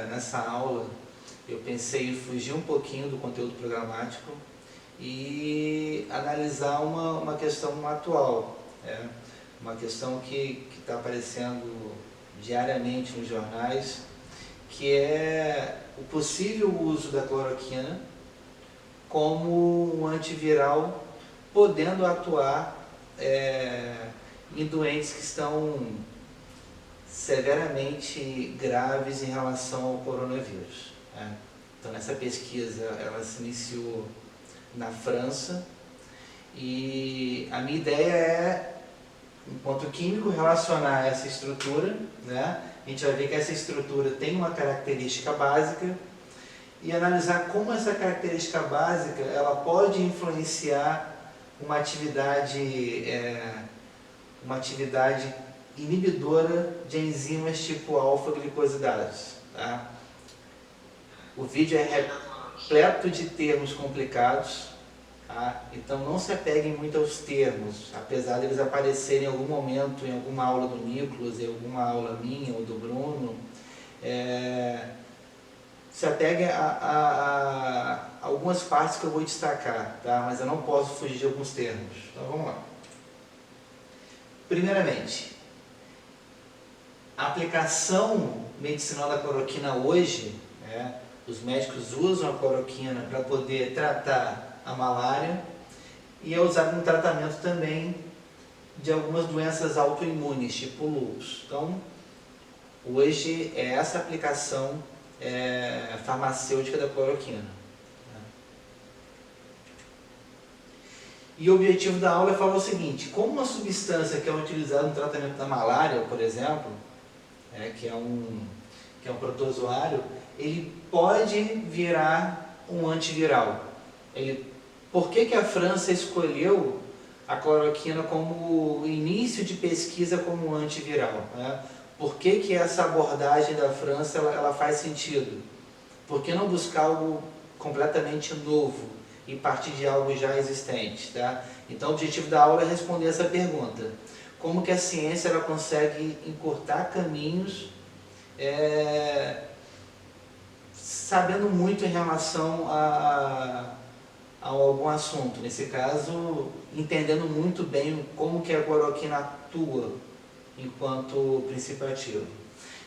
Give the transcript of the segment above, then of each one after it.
nessa aula eu pensei em fugir um pouquinho do conteúdo programático e analisar uma questão atual, uma questão que está aparecendo diariamente nos jornais, que é o possível uso da cloroquina como um antiviral, podendo atuar em doentes que estão severamente graves em relação ao coronavírus. Então essa pesquisa ela se iniciou na França e a minha ideia é, enquanto químico, relacionar essa estrutura, A gente vai ver que essa estrutura tem uma característica básica e analisar como essa característica básica ela pode influenciar uma atividade inibidora de enzimas tipo alfa-glicosidase. O vídeo é repleto de termos complicados, então não se apeguem muito aos termos, apesar de eles aparecerem em algum momento em alguma aula do Nicolas, em alguma aula minha ou do Bruno. Se apeguem a algumas partes que eu vou destacar, mas eu não posso fugir de alguns termos. Então vamos lá. Primeiramente, a aplicação medicinal da cloroquina hoje, os médicos usam a cloroquina para poder tratar a malária e é usado no tratamento também de algumas doenças autoimunes, tipo lúpus. Então, hoje é essa aplicação farmacêutica da cloroquina. E o objetivo da aula é falar o seguinte: como uma substância que é utilizada no tratamento da malária, por exemplo, que é um protozoário, ele pode virar um antiviral. Por que a França escolheu a cloroquina como início de pesquisa como antiviral? Por que essa abordagem da França ela faz sentido? Por que não buscar algo completamente novo e partir de algo já existente? Então o objetivo da aula é responder essa pergunta: como que a ciência ela consegue encurtar caminhos sabendo muito em relação a algum assunto, nesse caso entendendo muito bem como que a cloroquina atua enquanto princípio ativo.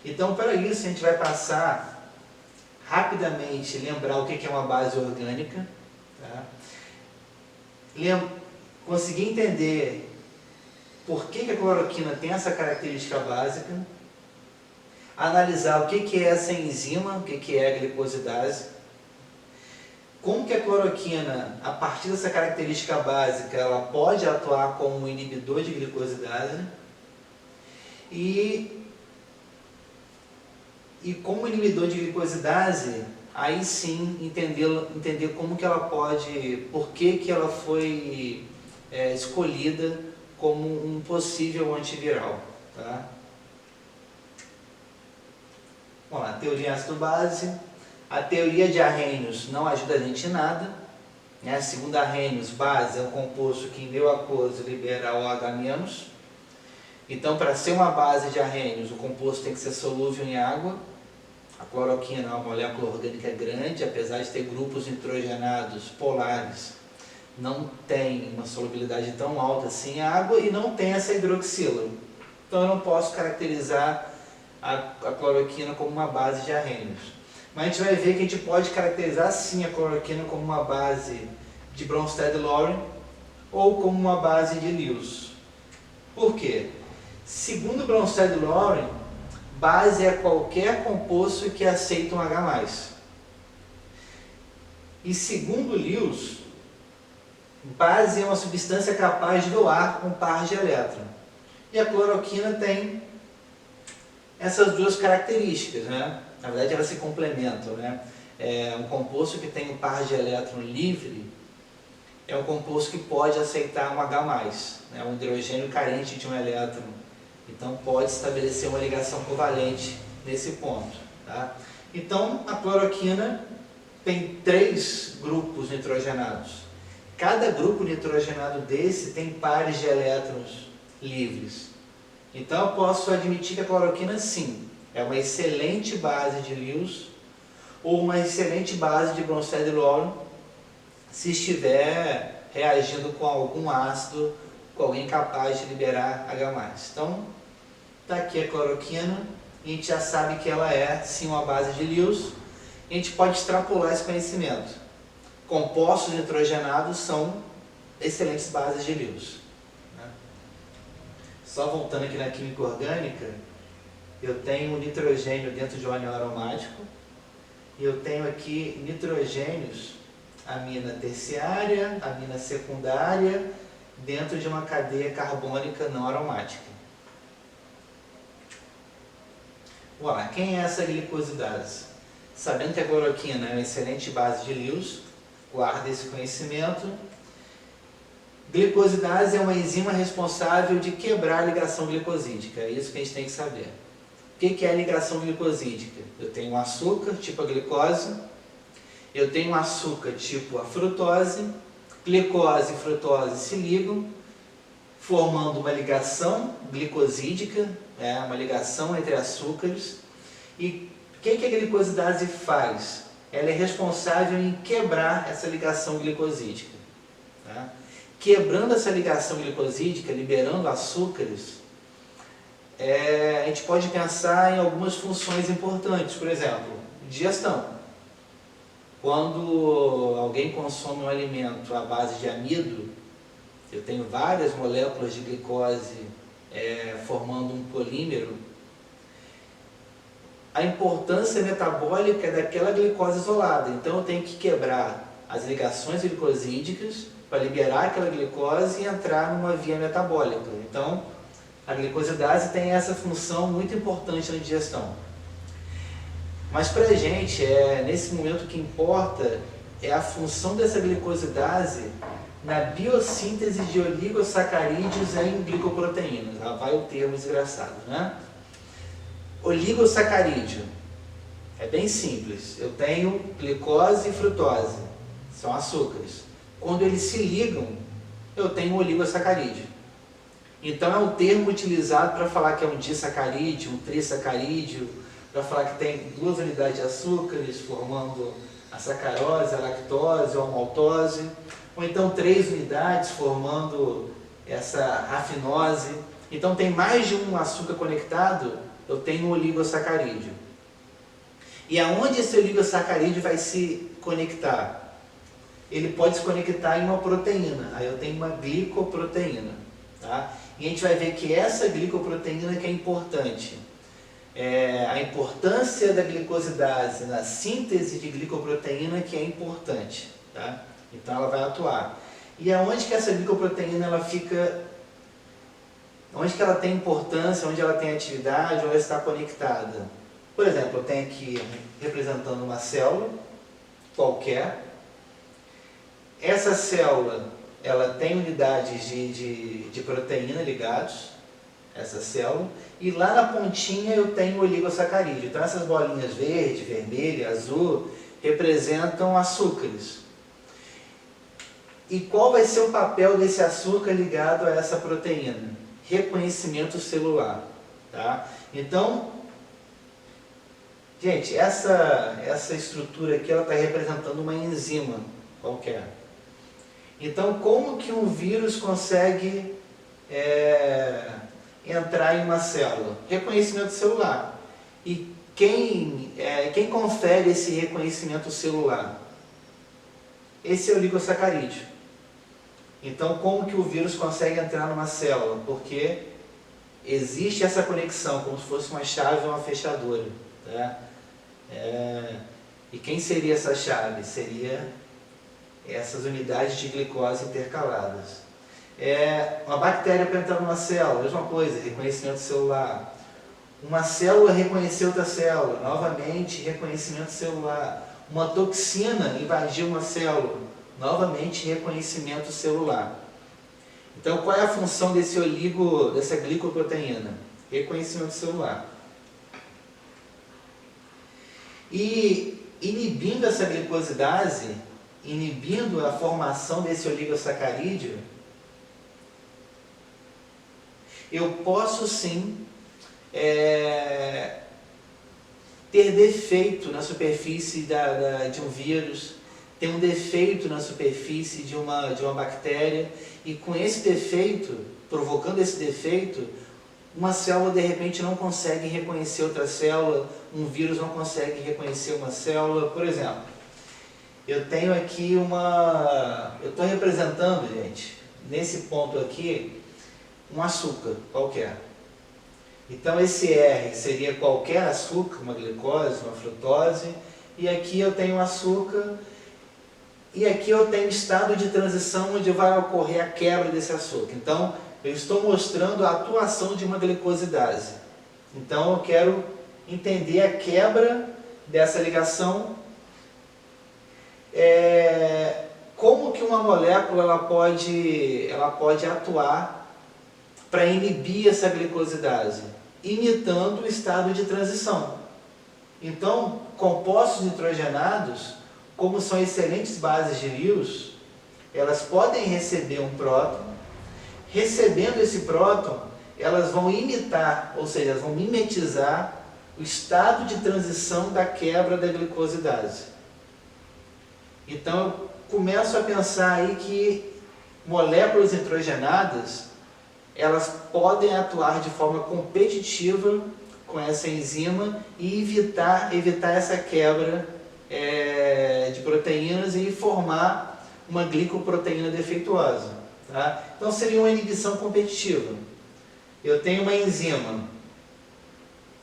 Então, para isso, a gente vai passar rapidamente, lembrar o que é uma base orgânica, conseguir entender por que a cloroquina tem essa característica básica, analisar o que é essa enzima, o que é a glicosidase, como que a cloroquina, a partir dessa característica básica, ela pode atuar como inibidor de glicosidase, e como inibidor de glicosidase, aí sim entender como que ela pode, por que ela foi escolhida como um possível antiviral. Vamos lá, teoria ácido-base. A teoria de Arrhenius não ajuda a gente em nada. Segundo Arrhenius, base é um composto que em meio aquoso libera OH-. Então, para ser uma base de Arrhenius, o composto tem que ser solúvel em água. A cloroquina é uma molécula orgânica grande, apesar de ter grupos nitrogenados polares, não tem uma solubilidade tão alta assim em água e não tem essa hidroxila. Então eu não posso caracterizar a cloroquina como uma base de Arrhenius. Mas a gente vai ver que a gente pode caracterizar sim a cloroquina como uma base de Bronsted-Lowry ou como uma base de Lewis. Por quê? Segundo Bronsted-Lowry, base é qualquer composto que aceita um H+. E segundo Lewis, base é uma substância capaz de doar um par de elétron. E a cloroquina tem essas duas características, Na verdade elas se complementam, Um composto que tem um par de elétron livre é um composto que pode aceitar um H+, um hidrogênio carente de um elétron. Então pode estabelecer uma ligação covalente nesse ponto. Então a cloroquina tem 3 grupos nitrogenados. Cada grupo nitrogenado desse tem pares de elétrons livres. Então eu posso admitir que a cloroquina sim é uma excelente base de Lewis ou uma excelente base de Bronsted Lowry se estiver reagindo com algum ácido, com alguém capaz de liberar H+. Então, está aqui a cloroquina, e a gente já sabe que ela é sim uma base de Lewis, e a gente pode extrapolar esse conhecimento. Compostos nitrogenados são excelentes bases de Lewis. Só voltando aqui na química orgânica, eu tenho nitrogênio dentro de um anel aromático, e eu tenho aqui nitrogênios, amina terciária, amina secundária, dentro de uma cadeia carbônica não aromática. Olá, quem é essa glicosidase? Sabendo que a cloroquina é uma excelente base de Lewis, guarda esse conhecimento. Glicosidase é uma enzima responsável de quebrar a ligação glicosídica, é isso que a gente tem que saber. O que é a ligação glicosídica? Eu tenho um açúcar, tipo a glicose, eu tenho um açúcar, tipo a frutose, glicose e frutose se ligam, formando uma ligação glicosídica, uma ligação entre açúcares. E o que a glicosidase faz? Ela é responsável em quebrar essa ligação glicosídica. Tá? Quebrando essa ligação glicosídica, liberando açúcares, a gente pode pensar em algumas funções importantes. Por exemplo, digestão. Quando alguém consome um alimento à base de amido, eu tenho várias moléculas de glicose formando um polímero. A importância metabólica é daquela glicose isolada. Então eu tenho que quebrar as ligações glicosídicas para liberar aquela glicose e entrar numa via metabólica. Então a glicosidase tem essa função muito importante na digestão. Mas para a gente, nesse momento o que importa é a função dessa glicosidase na biossíntese de oligosacarídeos em glicoproteínas. Lá vai o termo desgraçado, né? Oligosacarídeo é bem simples. Eu tenho glicose e frutose, são açúcares. Quando eles se ligam, eu tenho um oligosacarídeo. Então é um termo utilizado para falar que é um disacarídeo, um trissacarídeo, para falar que tem duas unidades de açúcares formando a sacarose, a lactose ou a maltose, ou então 3 unidades formando essa rafinose. Então tem mais de um açúcar conectado, eu tenho um oligosacarídeo. E aonde esse oligosacarídeo vai se conectar? Ele pode se conectar em uma proteína, aí eu tenho uma glicoproteína. Tá? E a gente vai ver que essa glicoproteína que é importante. A importância da glicosidase na síntese de glicoproteína que é importante. Tá? Então ela vai atuar. E aonde que essa glicoproteína ela fica, onde que ela tem importância, onde ela tem atividade, onde ela está conectada? Por exemplo, eu tenho aqui representando uma célula qualquer. Essa célula ela tem unidades de proteína ligados, essa célula, e lá na pontinha eu tenho o oligosacarídeo. Então essas bolinhas verde, vermelha, azul representam açúcares. E qual vai ser o papel desse açúcar ligado a essa proteína? Reconhecimento celular. Tá? Então, gente, essa estrutura aqui está representando uma enzima qualquer. Então, como que um vírus consegue entrar em uma célula? Reconhecimento celular. E quem confere esse reconhecimento celular? Esse é o oligosacarídeo. Então, como que o vírus consegue entrar numa célula? Porque existe essa conexão, como se fosse uma chave ou uma fechadura. Tá? E quem seria essa chave? Seria essas unidades de glicose intercaladas. Uma bactéria para entrar numa célula, mesma coisa, reconhecimento celular. Uma célula reconhecer outra célula, novamente reconhecimento celular. Uma toxina invadiu uma célula, novamente reconhecimento celular. Então qual é a função dessa glicoproteína? Reconhecimento celular. E inibindo essa glicosidase, inibindo a formação desse oligosacarídeo, eu posso sim ter defeito na superfície de um vírus, ter um defeito na superfície de uma bactéria, e com esse defeito, provocando esse defeito, uma célula de repente não consegue reconhecer outra célula, um vírus não consegue reconhecer uma célula. Por exemplo, eu tenho aqui eu estou representando, gente, nesse ponto aqui, um açúcar qualquer. Então esse R seria qualquer açúcar, uma glicose, uma frutose, e aqui eu tenho açúcar, e aqui eu tenho estado de transição onde vai ocorrer a quebra desse açúcar. Então eu estou mostrando a atuação de uma glicosidase. Então eu quero entender a quebra dessa ligação, como que uma molécula ela pode atuar para inibir essa glicosidase, imitando o estado de transição. Então, compostos nitrogenados, como são excelentes bases de Lewis, elas podem receber um próton. Recebendo esse próton, elas vão imitar, ou seja, elas vão mimetizar o estado de transição da quebra da glicosidase. Então, eu começo a pensar aí que moléculas nitrogenadas, elas podem atuar de forma competitiva com essa enzima e evitar essa quebra de proteínas e formar uma glicoproteína defeituosa. Tá? Então seria uma inibição competitiva. Eu tenho uma enzima,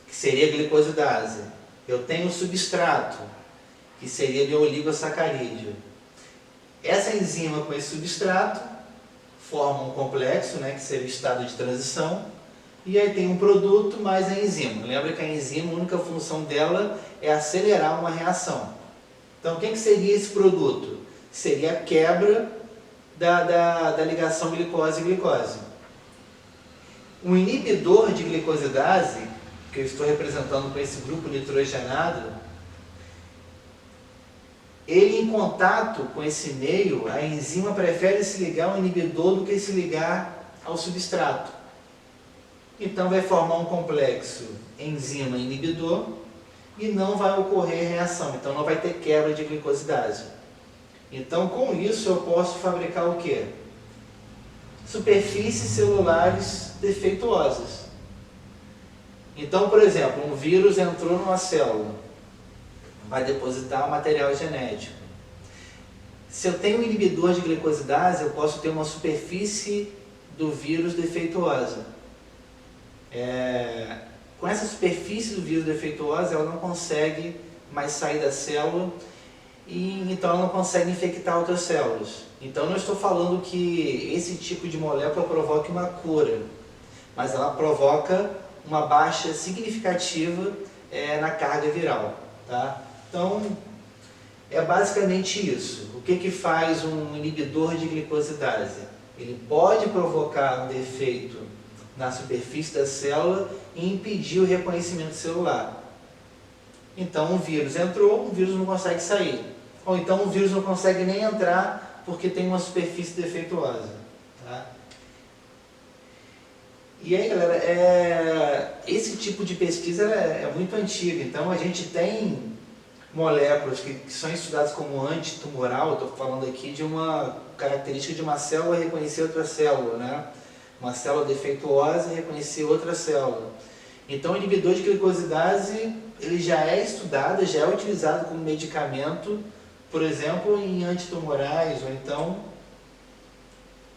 que seria a glicosidase. Eu tenho um substrato, que seria o oligosacarídeo. Essa enzima com esse substrato forma um complexo, né, que seria o estado de transição, e aí tem um produto mais a enzima. Lembra que a enzima, a única função dela é acelerar uma reação. Então, o que seria esse produto? Seria a quebra da ligação glicose-glicose. Um inibidor de glicosidase, que eu estou representando com esse grupo nitrogenado, ele, em contato com esse meio, a enzima prefere se ligar ao inibidor do que se ligar ao substrato. Então vai formar um complexo enzima-inibidor e não vai ocorrer reação, então não vai ter quebra de glicosidase. Então com isso eu posso fabricar o quê? Superfícies celulares defeituosas. Então, por exemplo, um vírus entrou numa célula, vai depositar um material genético. Se eu tenho um inibidor de glicosidase, eu posso ter uma superfície do vírus defeituosa. Com essa superfície do vírus defeituosa, ela não consegue mais sair da célula e então ela não consegue infectar outras células. Então não estou falando que esse tipo de molécula provoque uma cura, mas ela provoca uma baixa significativa na carga viral. Tá? Então, é basicamente isso. O que faz um inibidor de glicosidase? Ele pode provocar um defeito na superfície da célula e impedir o reconhecimento celular. Então, um vírus entrou, um vírus não consegue sair. Ou então, um vírus não consegue nem entrar porque tem uma superfície defeituosa. Tá? E aí, galera, esse tipo de pesquisa é muito antiga. Então, a gente tem moléculas que são estudadas como antitumoral. Estou falando aqui de uma característica de uma célula reconhecer outra célula, né? Uma célula defeituosa reconhecer outra célula. Então, o inibidor de glicosidase ele já é estudado, já é utilizado como medicamento, por exemplo, em antitumorais ou então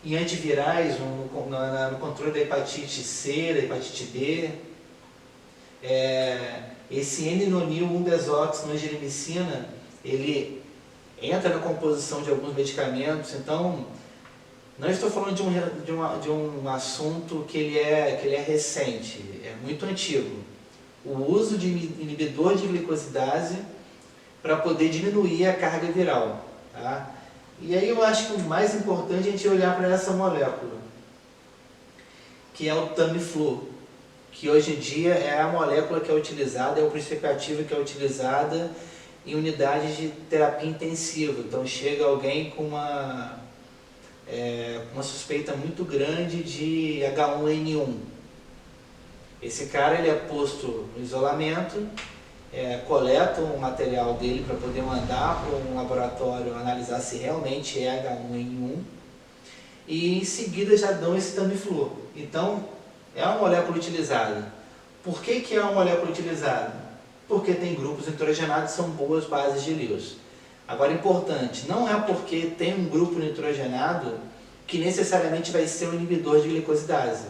em antivirais, no controle da hepatite C, da hepatite B. Esse N-nonil 1-desoxinangirimicina, ele entra na composição de alguns medicamentos. Então, não estou falando de um assunto que ele é recente, é muito antigo. O uso de inibidor de glicosidase para poder diminuir a carga viral. Tá? E aí eu acho que o mais importante é a gente olhar para essa molécula, que é o Tamiflu, que hoje em dia é a molécula que é utilizada, é o princípio ativo que é utilizada em unidades de terapia intensiva. Então chega alguém com uma suspeita muito grande de H1N1. Esse cara ele é posto no isolamento coletam o material dele para poder mandar para um laboratório analisar se realmente é H1N1 e em seguida já dão esse Tamiflu. Então, é uma molécula utilizada. Por que é uma molécula utilizada? Porque tem grupos nitrogenados, são boas bases de Lewis. Agora, importante, não é porque tem um grupo nitrogenado que necessariamente vai ser um inibidor de glicosidase.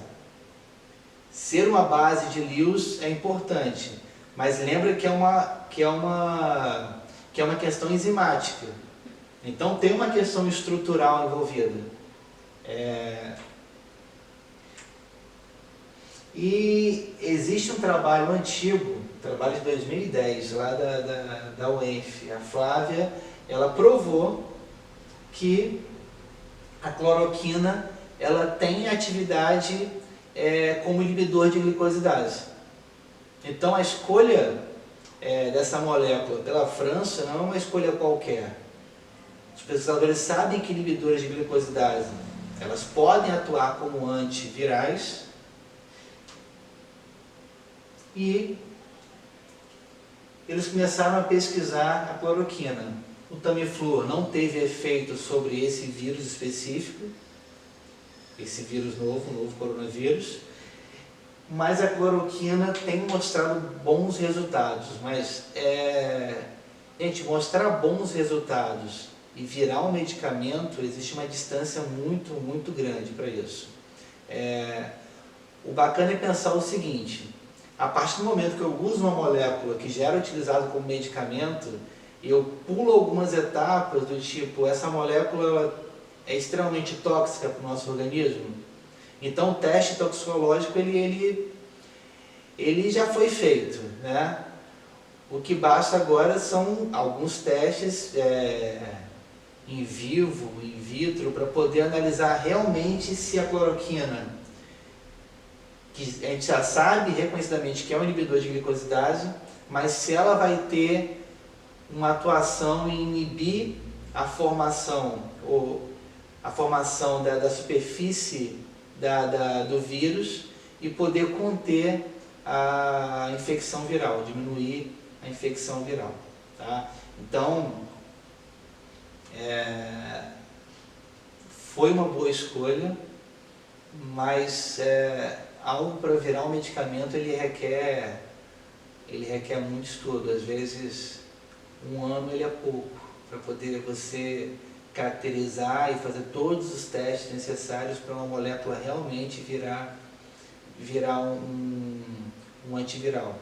Ser uma base de Lewis é importante, mas lembra que é uma questão enzimática. Então tem uma questão estrutural envolvida. E existe um trabalho antigo, trabalho de 2010, lá da UENF. A Flávia, ela provou que a cloroquina ela tem atividade como inibidor de glicosidase. Então a escolha dessa molécula pela França não é uma escolha qualquer. Os pesquisadores sabem que inibidores de glicosidase elas podem atuar como antivirais e eles começaram a pesquisar a cloroquina. O Tamiflu não teve efeito sobre esse vírus específico, esse vírus novo, o novo coronavírus, mas a cloroquina tem mostrado bons resultados. Mas, gente, mostrar bons resultados e virar um medicamento, existe uma distância muito, muito grande para isso. O bacana é pensar o seguinte: a partir do momento que eu uso uma molécula que já era utilizada como medicamento, eu pulo algumas etapas do tipo, essa molécula ela é extremamente tóxica para o nosso organismo. Então o teste toxicológico ele já foi feito, né? O que basta agora são alguns testes em vivo, in vitro, para poder analisar realmente se a cloroquina, que a gente já sabe reconhecidamente que é um inibidor de glicosidase, mas se ela vai ter uma atuação em inibir a formação da superfície do vírus e poder conter a infecção viral, diminuir a infecção viral. Tá? Então, foi uma boa escolha, mas algo para virar um medicamento ele requer muito estudo. Às vezes, um ano ele é pouco para poder você caracterizar e fazer todos os testes necessários para uma molécula realmente virar um antiviral.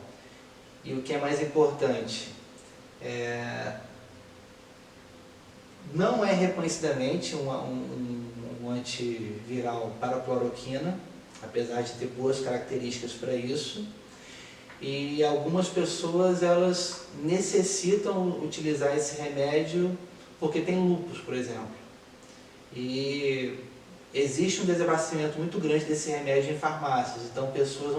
E o que é mais importante, não é reconhecidamente um antiviral para a cloroquina, apesar de ter boas características para isso. E algumas pessoas elas necessitam utilizar esse remédio porque tem lúpus, por exemplo. E existe um desabastecimento muito grande desse remédio em farmácias, então pessoas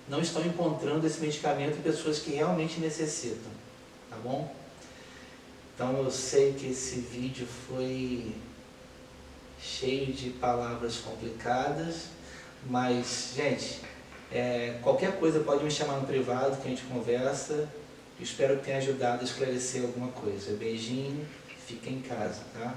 não estão encontrando esse medicamento em pessoas que realmente necessitam, tá bom? Então eu sei que esse vídeo foi cheio de palavras complicadas, mas, gente, qualquer coisa pode me chamar no privado que a gente conversa. Espero que tenha ajudado a esclarecer alguma coisa. Beijinho, fica em casa, tá?